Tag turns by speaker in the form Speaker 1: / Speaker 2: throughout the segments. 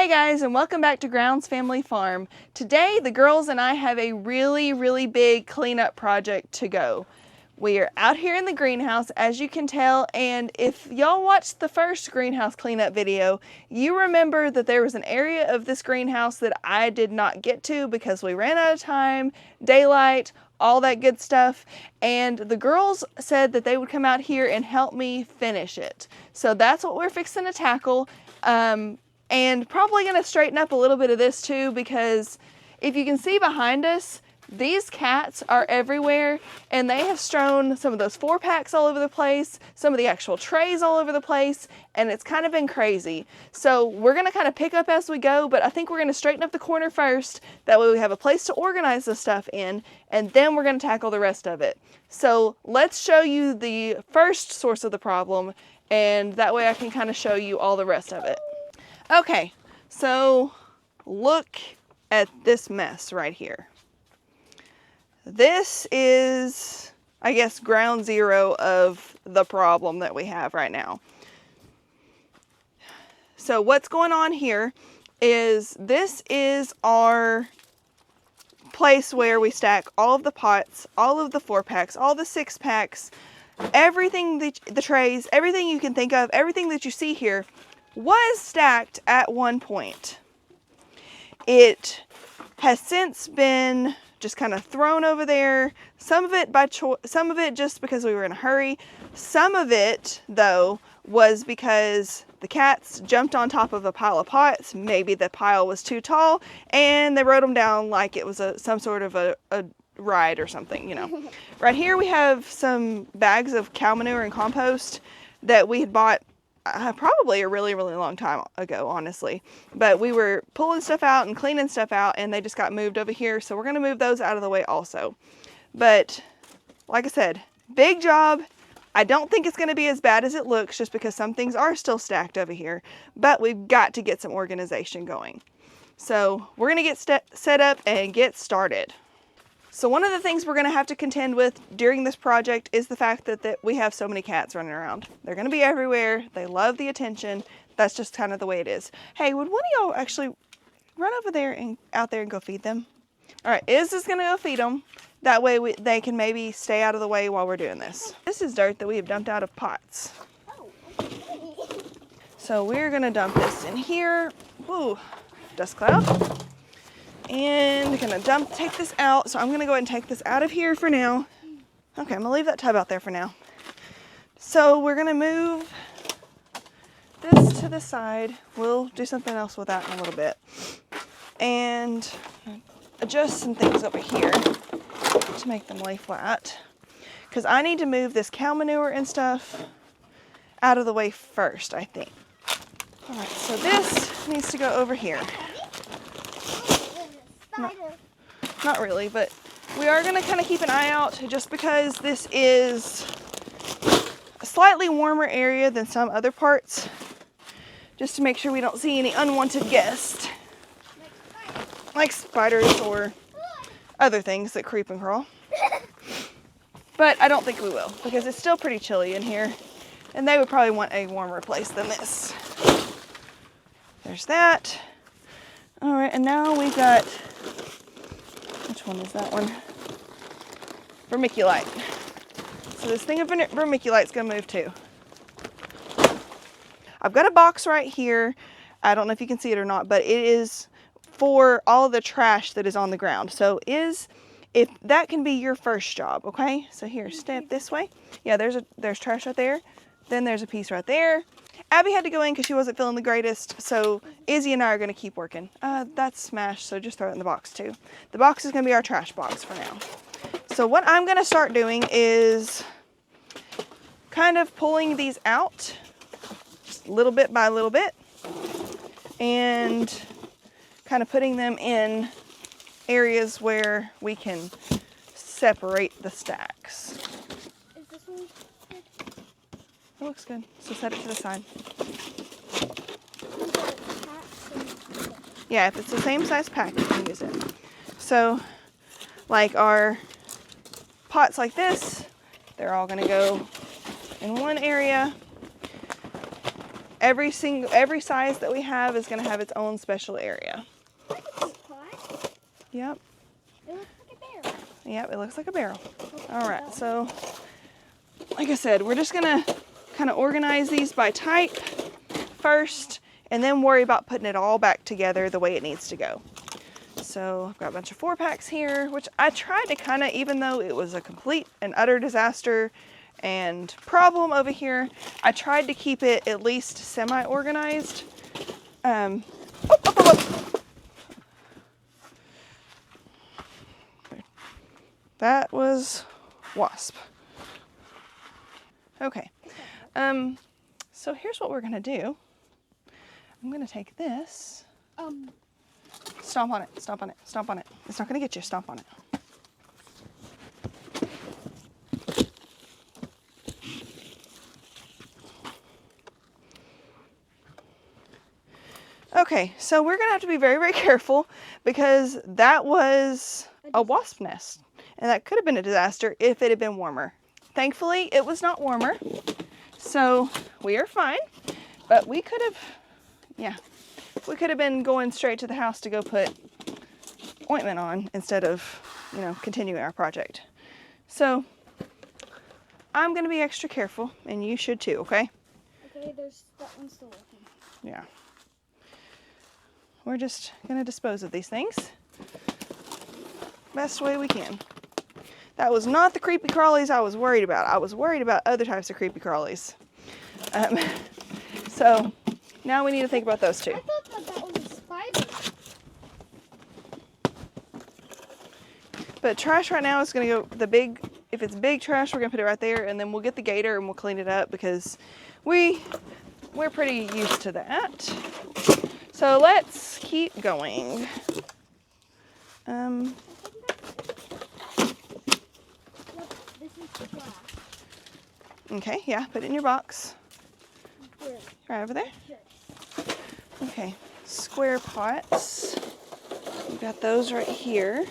Speaker 1: Hi guys, and welcome back to Grounds Family Farm. Today the girls and I have a really big cleanup project to go. We are out here in the greenhouse, as you can tell, and if y'all watched the first greenhouse cleanup video, you remember that there was an area of this greenhouse that I did not get to because we ran out of time, daylight, all that good stuff, and the girls said that they would come out here and help me finish it. So that's what we're fixing to tackle, and probably going to straighten up a little bit of this too, because if you can see behind us, these cats are everywhere, and they have strewn some of those 4-packs all over the place, some of the actual trays all over the place, and it's kind of been crazy. So we're going to kind of pick up as we go, but I think we're going to straighten up the corner first. That way we have a place to organize the stuff in, and then we're going to tackle the rest of it. So let's show you the first source of the problem, and that way I can kind of show you all the rest of it. Okay, so look at this mess right here. This is, I guess, ground zero of the problem that we have right now. So what's going on here is this is our place where we stack all of the pots, all of the 4-packs, all the 6-packs, everything, the trays, everything you can think of, everything that you see here was stacked at one point. It has since been just kind of thrown over there. Some of it by choice, some of it just because we were in a hurry. Some of it, though, was because the cats jumped on top of a pile of pots. Maybe the pile was too tall, and they rode them down like it was some sort of a ride or something, you know. Right here we have some bags of cow manure and compost that we had bought probably a really long time ago, honestly, but we were pulling stuff out and cleaning stuff out, and they just got moved over here, so we're going to move those out of the way also. But like I said, big job. I don't think it's going to be as bad as it looks, just because some things are still stacked over here, but we've got to get some organization going. So we're going to get set up and get started. So one of the things we're going to have to contend with during this project is the fact that we have so many cats running around. They're going to be everywhere. They love the attention. That's just kind of the way it is. Hey, would one of y'all actually run over there and out there and go feed them? All right, Iz is going to go feed them. That way they can maybe stay out of the way while we're doing this. This is dirt that we have dumped out of pots. So we're going to dump this in here. Woo, dust cloud. And I'm gonna take this out. So I'm gonna go ahead and take this out of here for now. Okay, I'm gonna leave that tub out there for now. So we're gonna move this to the side. We'll do something else with that in a little bit. And adjust some things over here to make them lay flat. Because I need to move this cow manure and stuff out of the way first, I think. All right, so this needs to go over here. Not really, but we are going to kind of keep an eye out just because this is a slightly warmer area than some other parts, just to make sure we don't see any unwanted guests like spiders or other things that creep and crawl. But I don't think we will, because it's still pretty chilly in here, and they would probably want a warmer place than this. There's that. All right, and now we've got, which one is that one? Vermiculite. So this thing of vermiculite's gonna move too. I've got a box right here. I don't know if you can see it or not, but it is for all the trash that is on the ground. So if that can be your first job, okay? So here, step this way. Yeah, there's trash right there. Then there's a piece right there. Abby had to go in because she wasn't feeling the greatest, so Izzy and I are going to keep working. That's smashed, so just throw it in the box too. The box is going to be our trash box for now. So what I'm going to start doing is kind of pulling these out, just little bit by little bit, and kind of putting them in areas where we can separate the stacks.
Speaker 2: Is this one good?
Speaker 1: It looks good. So set it to the side. Yeah, if it's the same size pack, you can use it. So, like our pots like this, they're all going to go in one area. every size that we have is going to have its own special area.
Speaker 2: Look at this pot.
Speaker 1: Yep.
Speaker 2: It looks like a barrel.
Speaker 1: Yep, it looks like a barrel.
Speaker 2: Okay,
Speaker 1: All right, so like I said, we're just gonna kind of organize these by type first and then worry about putting it all back together the way it needs to go. So I've got a bunch of 4-packs here, which I tried to kind of, even though it was a complete and utter disaster and problem over here, I tried to keep it at least semi-organized. That was Wasp. Okay, so here's what we're gonna do. I'm gonna take this, stomp on it, stomp on it, stomp on it. It's not gonna get you, stomp on it. Okay, so we're gonna have to be very, very careful because that was a wasp nest. And that could have been a disaster if it had been warmer. Thankfully, it was not warmer, so we are fine. But we could have, we could have been going straight to the house to go put ointment on instead of, continuing our project. So I'm gonna be extra careful, and you should too, okay?
Speaker 2: Okay, there's that one still working.
Speaker 1: Yeah. We're just gonna dispose of these things best way we can. That was not the creepy crawlies I was worried about. I was worried about other types of creepy crawlies. So now we need to think about those two.
Speaker 2: I thought that was a spider.
Speaker 1: But trash right now is going to go, if it's big trash, we're going to put it right there, and then we'll get the gator and we'll clean it up because we're pretty used to that. So let's keep going. Okay, yeah, put it in your box.
Speaker 2: Where?
Speaker 1: Right over there.
Speaker 2: Here.
Speaker 1: Okay, square pots. We've got those right here.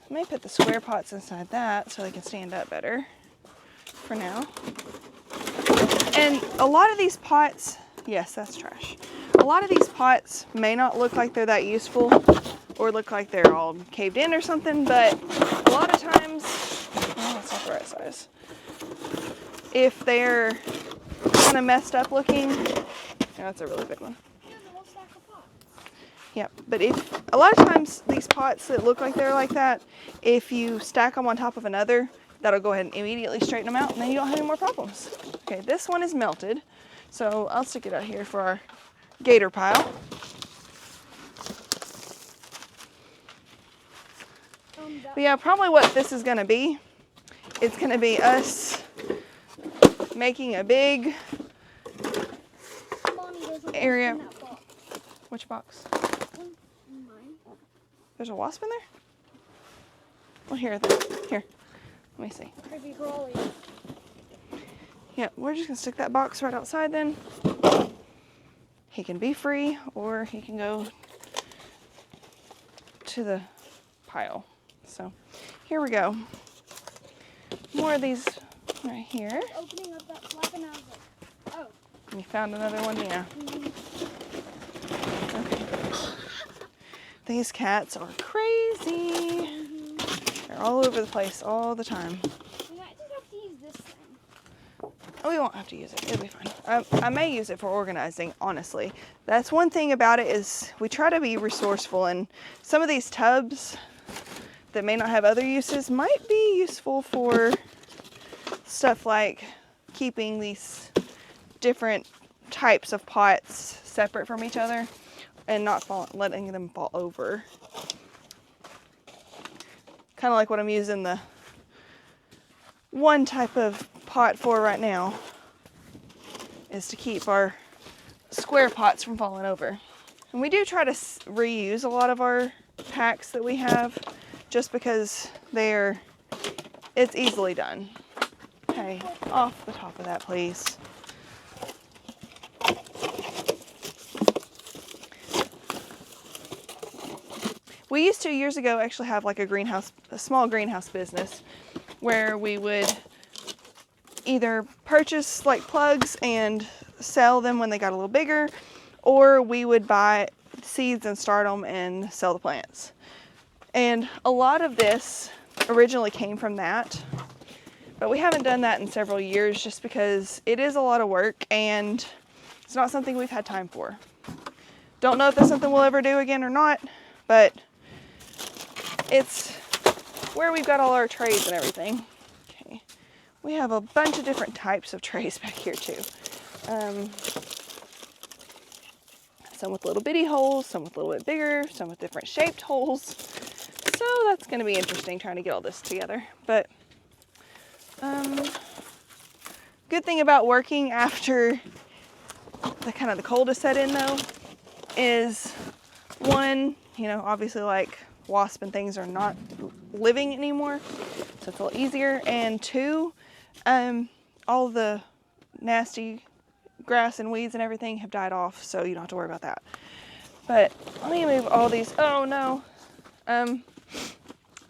Speaker 1: I may put the square pots inside that so they can stand up better for now. And a lot of these pots, yes, that's trash. A lot of these pots may not look like they're that useful or look like they're all caved in or something, but a lot of times, oh, that's not the right size. If they're kind of messed up looking, yeah, that's a really big one.
Speaker 2: Here's a whole stack of pots.
Speaker 1: Yep, but a lot of times these pots that look like they're like that, if you stack them on top of another, that'll go ahead and immediately straighten them out, and then you don't have any more problems. Okay, this one is melted, so I'll stick it out here for our gator pile. But yeah, probably what this is gonna be, it's gonna be us making a big area. Which box?
Speaker 2: Mine.
Speaker 1: There's a wasp in there? Well, here, let me see.
Speaker 2: Creepy crawly.
Speaker 1: Yeah, we're just gonna stick that box right outside then. He can be free, or he can go to the pile. So here we go. More of these right here.
Speaker 2: Opening up that flap and I was like, oh.
Speaker 1: You found another one, yeah. Okay. These cats are crazy. They're all over the place all the time.
Speaker 2: We might just have to use this thing.
Speaker 1: Oh, we won't have to use it. It'll be fine. I may use it for organizing, honestly. That's one thing about it is we try to be resourceful, and some of these tubs that may not have other uses might be useful for stuff like keeping these different types of pots separate from each other and not letting them fall over. Kind of like what I'm using the one type of pot for right now, is to keep our square pots from falling over. And we do try to reuse a lot of our packs that we have, just because it's easily done. Okay, off the top of that, please. We used to, years ago, actually have like a small greenhouse business where we would either purchase like plugs and sell them when they got a little bigger, or we would buy seeds and start them and sell the plants. And a lot of this originally came from that, but we haven't done that in several years just because it is a lot of work and it's not something we've had time for. Don't know if that's something we'll ever do again or not, but it's where we've got all our trays and everything. Okay, we have a bunch of different types of trays back here too. Some with little bitty holes, some with a little bit bigger, some with different shaped holes. So that's going to be interesting trying to get all this together. But good thing about working after the cold has set in though is, one, you know, obviously like wasp and things are not living anymore, so it's a little easier. And two, all the nasty grass and weeds and everything have died off, so you don't have to worry about that. But let me move all these. Oh no.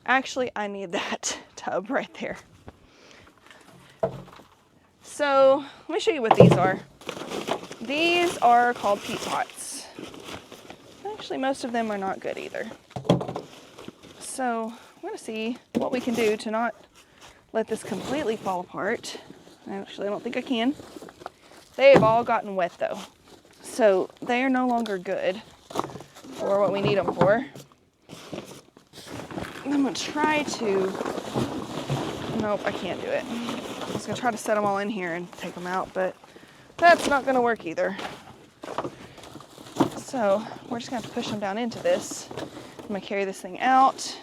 Speaker 1: Actually, I need that tub right there. So let me show you what these are. These are called peat pots. Actually, most of them are not good either. So I'm going to see what we can do to not let this completely fall apart. Actually, I don't think I can. They have all gotten wet though, so they are no longer good for what we need them for. I'm going to try to, nope, I can't do it. I was going to try to set them all in here and take them out, but that's not going to work either. So we're just going to have to push them down into this. I'm going to carry this thing out,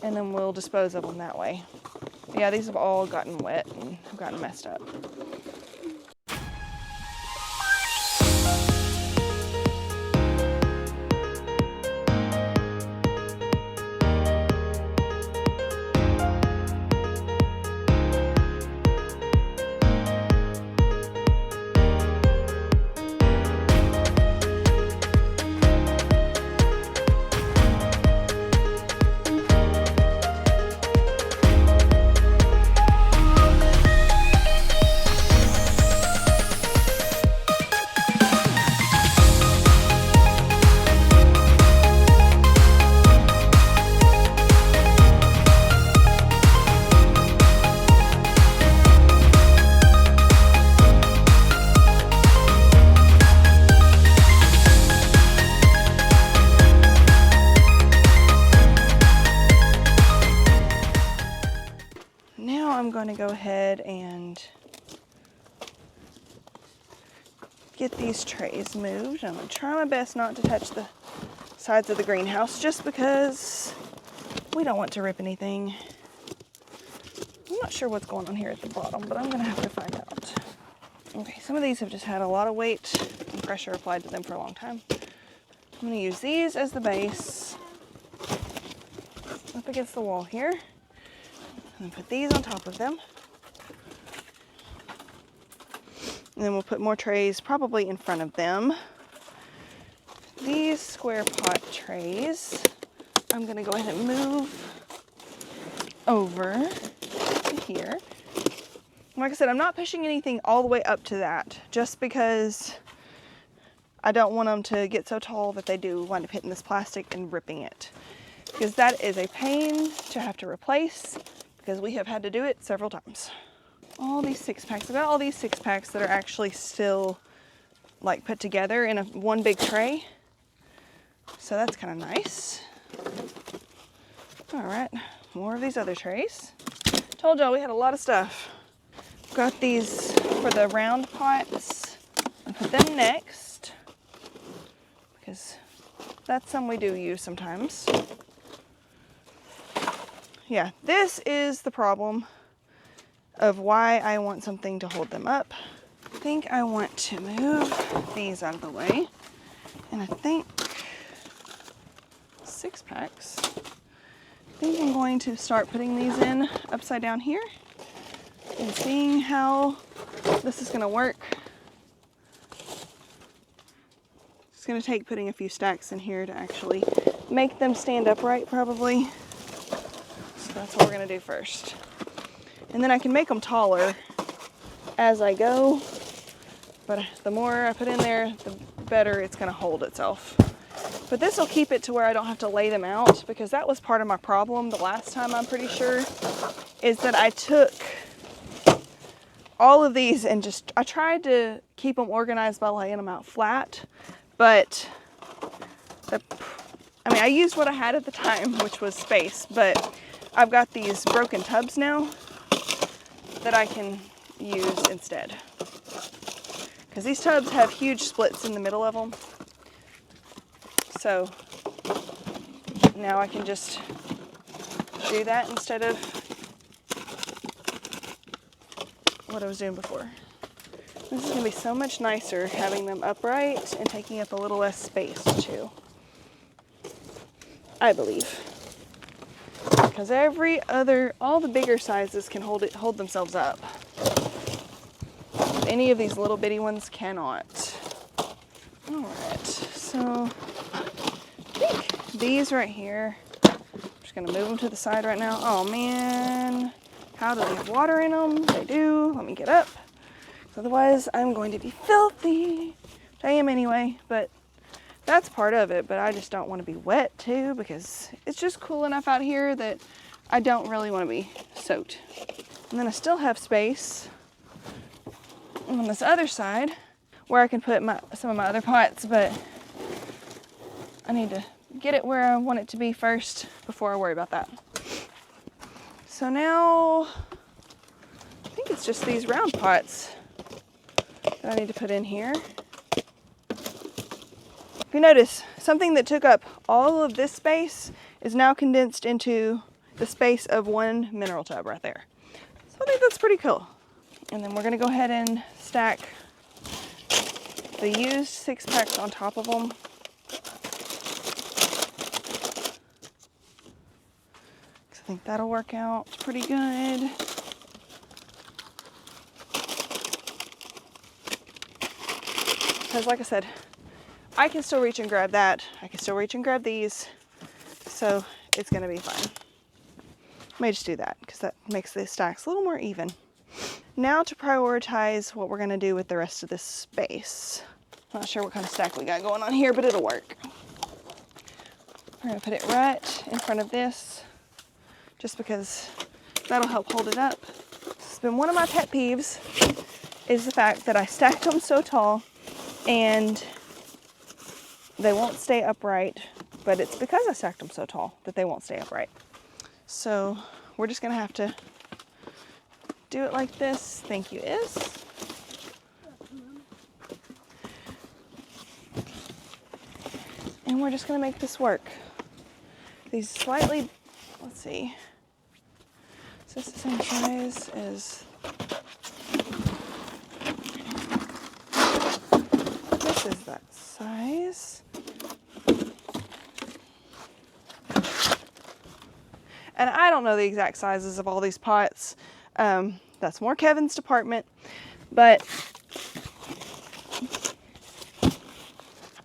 Speaker 1: and then we'll dispose of them that way. Yeah, these have all gotten wet and have gotten messed up. I'm going to go ahead and get these trays moved. I'm going to try my best not to touch the sides of the greenhouse just because we don't want to rip anything. I'm not sure what's going on here at the bottom, but I'm going to have to find out. Okay, some of these have just had a lot of weight and pressure applied to them for a long time. I'm going to use these as the base up against the wall here. And put these on top of them. And then we'll put more trays probably in front of them. These square pot trays, I'm going to go ahead and move over to here. Like I said, I'm not pushing anything all the way up to that just because I don't want them to get so tall that they do wind up hitting this plastic and ripping it. Because that is a pain to have to replace, because we have had to do it several times. All these 6-packs, I've got all these 6-packs that are actually still like put together in one big tray. So that's kind of nice. All right, more of these other trays. Told y'all we had a lot of stuff. Got these for the round pots. I'll put them next because that's some we do use sometimes. Yeah, this is the problem of why I want something to hold them up. I think I want to move these out of the way. And I think 6-packs. I think I'm going to start putting these in upside down here and seeing how this is going to work. It's going to take putting a few stacks in here to actually make them stand upright probably. That's what we're going to do first. And then I can make them taller as I go. but the more I put in there, the better it's gonna hold itself. But this will keep it to where I don't have to lay them out, because that was part of my problem the last time, I'm pretty sure, is that I took all of these and I tried to keep them organized by laying them out flat, but I used what I had at the time, which was space, but I've got these broken tubs now that I can use instead. Because these tubs have huge splits in the middle of them. So now I can just do that instead of what I was doing before. This is going to be so much nicer having them upright and taking up a little less space too, I believe. Because all the bigger sizes can hold themselves up. Any of these little bitty ones cannot. All right, so I think these right here, I'm just gonna move them to the side right now. Oh man, how do they have water in them? They do. Let me get up. Otherwise, I'm going to be filthy. Which I am anyway, but that's part of it. But I just don't want to be wet too, because it's just cool enough out here that I don't really want to be soaked. And then I still have space on this other side where I can put some of my other pots, but I need to get it where I want it to be first before I worry about that. So now I think it's just these round pots that I need to put in here. If you notice, something that took up all of this space is now condensed into the space of one mineral tub right there. So I think that's pretty cool. And then we're gonna go ahead and stack the used 6-packs on top of them. I think that'll work out pretty good. Because like I said, I can still reach and grab that. I can still reach and grab these. So it's gonna be fine. I may just do that because that makes the stacks a little more even. Now to prioritize what we're gonna do with the rest of this space. Not sure what kind of stack we got going on here, but it'll work. We're gonna put it right in front of this, just because that'll help hold it up. It's been one of my pet peeves, is the fact that I stacked them so tall and they won't stay upright, but it's because I stacked them so tall that they won't stay upright. So we're just gonna have to do it like this. Thank you, Is. And we're just gonna make this work. These slightly, let's see, is this the same size as, this is that size. And I don't know the exact sizes of all these pots. That's more Kevin's department, but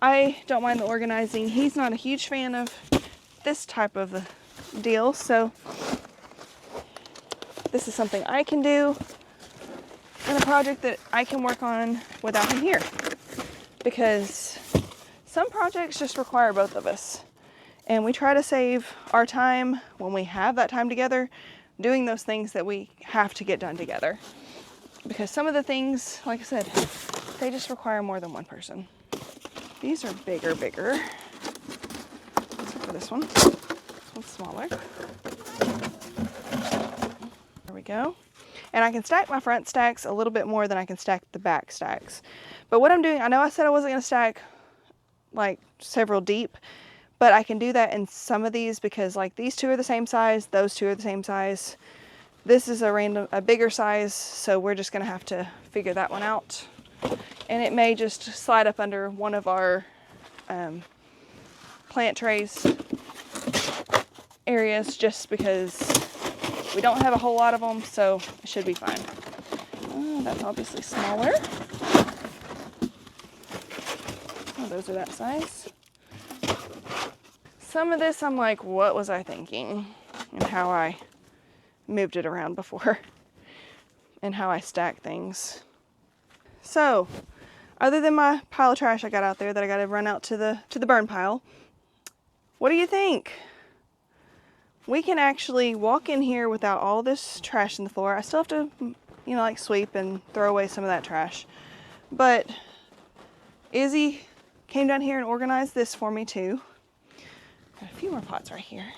Speaker 1: I don't mind the organizing. He's not a huge fan of this type of a deal, so this is something I can do and a project that I can work on without him here, because some projects just require both of us, and we try to save our time when we have that time together doing those things that we have to get done together, because some of the things, like I said, they just require more than one person. These are bigger. Let's look for this one. This one's smaller. There we go. And I can stack my front stacks a little bit more than I can stack the back stacks. But what I'm doing, I know I said I wasn't going to stack like several deep, but I can do that in some of these, because like these two are the same size, those two are the same size. This is a bigger size, so we're just going to have to figure that one out. And it may just slide up under one of our plant trays areas, just because we don't have a whole lot of them, so it should be fine. That's obviously smaller. Oh, those are that size. Some of this I'm like, what was I thinking? And how I moved it around before and how I stack things. So other than my pile of trash I got out there that I got to run out to the burn pile. What do you think? We can actually walk in here without all this trash in the floor. I still have to, you know, like sweep and throw away some of that trash. But Izzy came down here and organized this for me too. Got a few more pots right here,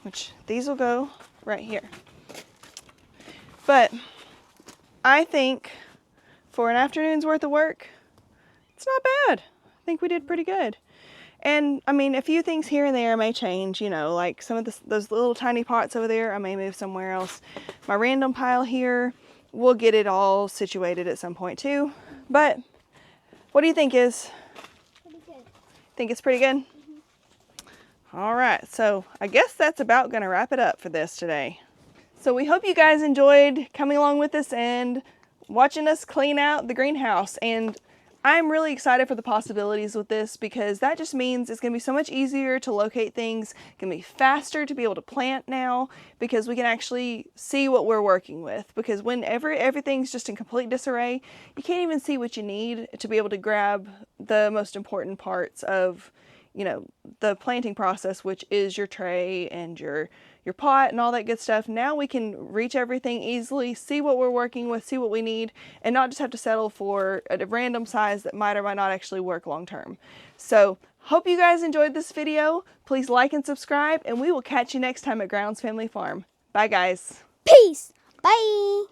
Speaker 1: which these will go right here. But I think for an afternoon's worth of work, it's not bad. I think we did pretty good. And I mean, a few things here and there may change, you know, like some of those little tiny pots over there, I may move somewhere else. My random pile here, we'll get it all situated at some point too. But what do you think, Is?
Speaker 2: Pretty good.
Speaker 1: Think it's pretty good? All right, so I guess that's about gonna wrap it up for this today. So we hope you guys enjoyed coming along with us and watching us clean out the greenhouse. And I'm really excited for the possibilities with this, because that just means it's gonna be so much easier to locate things. It's gonna be faster to be able to plant now, because we can actually see what we're working with. Because whenever everything's just in complete disarray, you can't even see what you need to be able to grab the most important parts of, you know, the planting process, which is your tray and your pot and all that good stuff. Now we can reach everything easily, see what we're working with, see what we need, and not just have to settle for a random size that might or might not actually work long term. So hope you guys enjoyed this video. Please like and subscribe, and we will catch you next time at Grounds Family Farm. Bye guys.
Speaker 2: Peace. Bye.